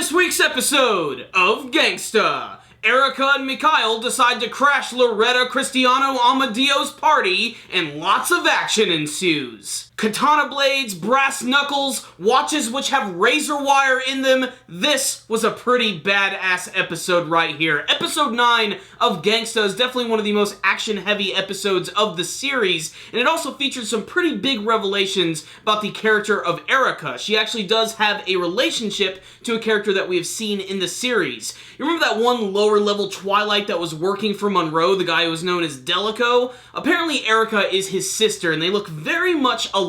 this week's episode of Gangsta, Erica and Mikhail decide to crash Loretta Cristiano Amadio's party, and lots of action ensues. Katana blades, brass knuckles, watches which have razor wire in them. This was a pretty badass episode right here. Episode 9 of Gangsta is definitely one of the most action-heavy episodes of the series, and it also features some pretty big revelations about the character of Erica. She actually does have a relationship to a character that we have seen in the series. You remember that one lower-level Twilight that was working for Monroe, the guy who was known as Delico? Apparently Erica is his sister, and they look very much alike.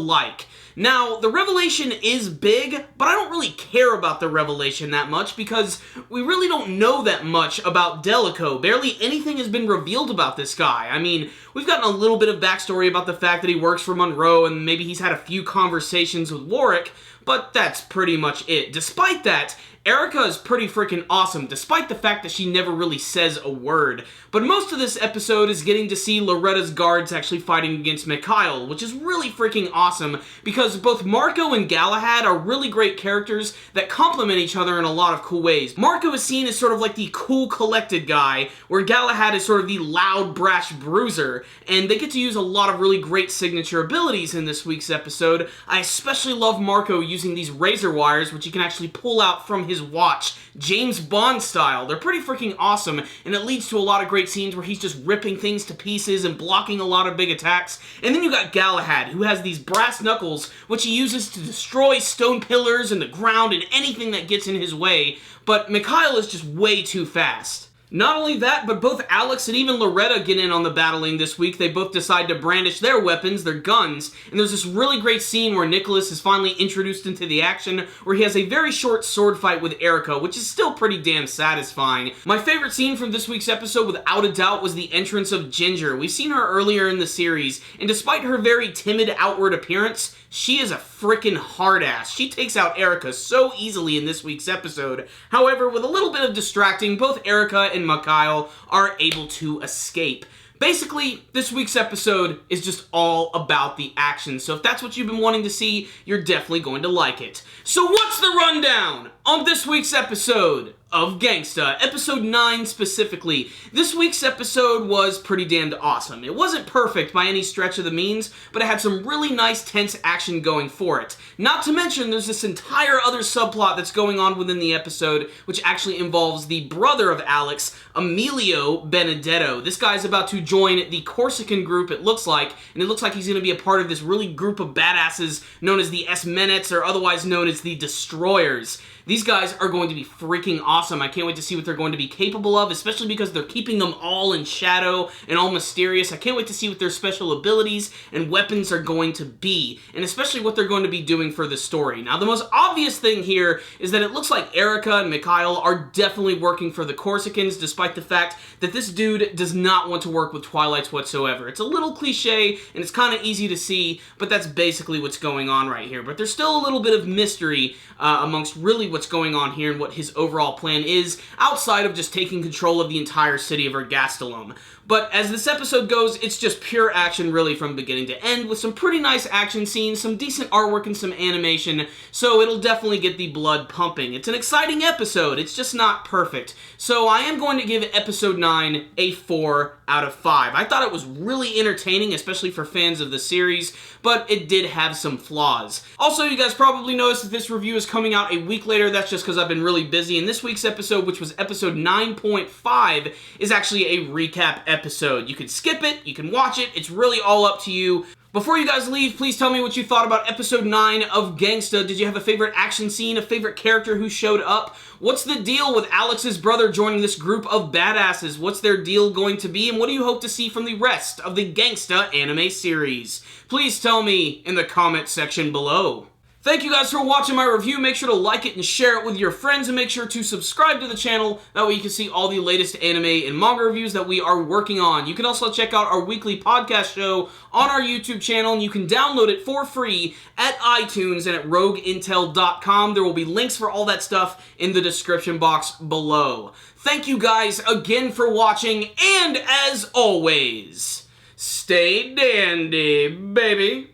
Now, the revelation is big, but I don't really care about the revelation that much because we really don't know that much about Delico. Barely anything has been revealed about this guy. I mean, we've gotten a little bit of backstory about the fact that he works for Monroe and maybe he's had a few conversations with Warwick, but that's pretty much it. Despite that, Erica is pretty freaking awesome, despite the fact that she never really says a word. But most of this episode is getting to see Loretta's guards actually fighting against Mikhail, which is really freaking awesome, because both Marco and Galahad are really great characters that complement each other in a lot of cool ways. Marco is seen as sort of like the cool, collected guy, where Galahad is sort of the loud, brash bruiser, and they get to use a lot of really great signature abilities in this week's episode. I especially love Marco using these razor wires, which he can actually pull out from his watch, James Bond style. They're pretty freaking awesome, and it leads to a lot of great scenes where he's just ripping things to pieces and blocking a lot of big attacks. And then you got Galahad, who has these brass knuckles, which he uses to destroy stone pillars and the ground and anything that gets in his way, but Mikhail is just way too fast. Not only that, but both Alex and even Loretta get in on the battling this week. They both decide to brandish their weapons, their guns, and there's this really great scene where Nicholas is finally introduced into the action, where he has a very short sword fight with Erica, which is still pretty damn satisfying. My favorite scene from this week's episode, without a doubt, was the entrance of Ginger. We've seen her earlier in the series, and despite her very timid outward appearance, she is a freaking hard ass. She takes out Erica so easily in this week's episode. However, with a little bit of distracting, both Erica and Mikhail are able to escape. Basically, this week's episode is just all about the action, so if that's what you've been wanting to see, you're definitely going to like it. So what's the rundown on this week's episode of Gangsta, episode 9 specifically? This week's episode was pretty damned awesome. It wasn't perfect by any stretch of the means, but it had some really nice tense action going for it. Not to mention, there's this entire other subplot that's going on within the episode, which actually involves the brother of Alex, Emilio Benedetto. This guy's about to join the Corsican group, it looks like, and it looks like he's going to be a part of this really group of badasses known as the Esmenets, or otherwise known as the Destroyers. These guys are going to be freaking awesome. I can't wait to see what they're going to be capable of, especially because they're keeping them all in shadow and all mysterious. I can't wait to see what their special abilities and weapons are going to be, and especially what they're going to be doing for the story. Now, the most obvious thing here is that it looks like Erica and Mikhail are definitely working for the Corsicans, despite the fact that this dude does not want to work with Twilights whatsoever. It's a little cliche, and it's kind of easy to see, but that's basically what's going on right here. But there's still a little bit of mystery amongst really what's going on here and what his overall plan is, outside of just taking control of the entire city of Ergastelum. But as this episode goes, it's just pure action really from beginning to end, with some pretty nice action scenes, some decent artwork, and some animation, so it'll definitely get the blood pumping. It's an exciting episode, it's just not perfect. So I am going to give episode 9 a 4 out of 5. I thought it was really entertaining, especially for fans of the series, but it did have some flaws. Also, you guys probably noticed that this review is coming out a week later. That's just because I've been really busy, and this week's episode, which was episode 9.5, is actually a recap episode. You can skip it, you can watch it, it's really all up to you. Before you guys leave, please tell me what you thought about episode 9 of Gangsta. Did you have a favorite action scene, a favorite character who showed up? What's the deal with Alex's brother joining this group of badasses? What's their deal going to be, and what do you hope to see from the rest of the Gangsta anime series? Please tell me in the comment section below. Thank you guys for watching my review. Make sure to like it and share it with your friends, and make sure to subscribe to the channel. That way you can see all the latest anime and manga reviews that we are working on. You can also check out our weekly podcast show on our YouTube channel, and you can download it for free at iTunes and at rogueintel.com. There will be links for all that stuff in the description box below. Thank you guys again for watching, and as always, stay dandy, baby.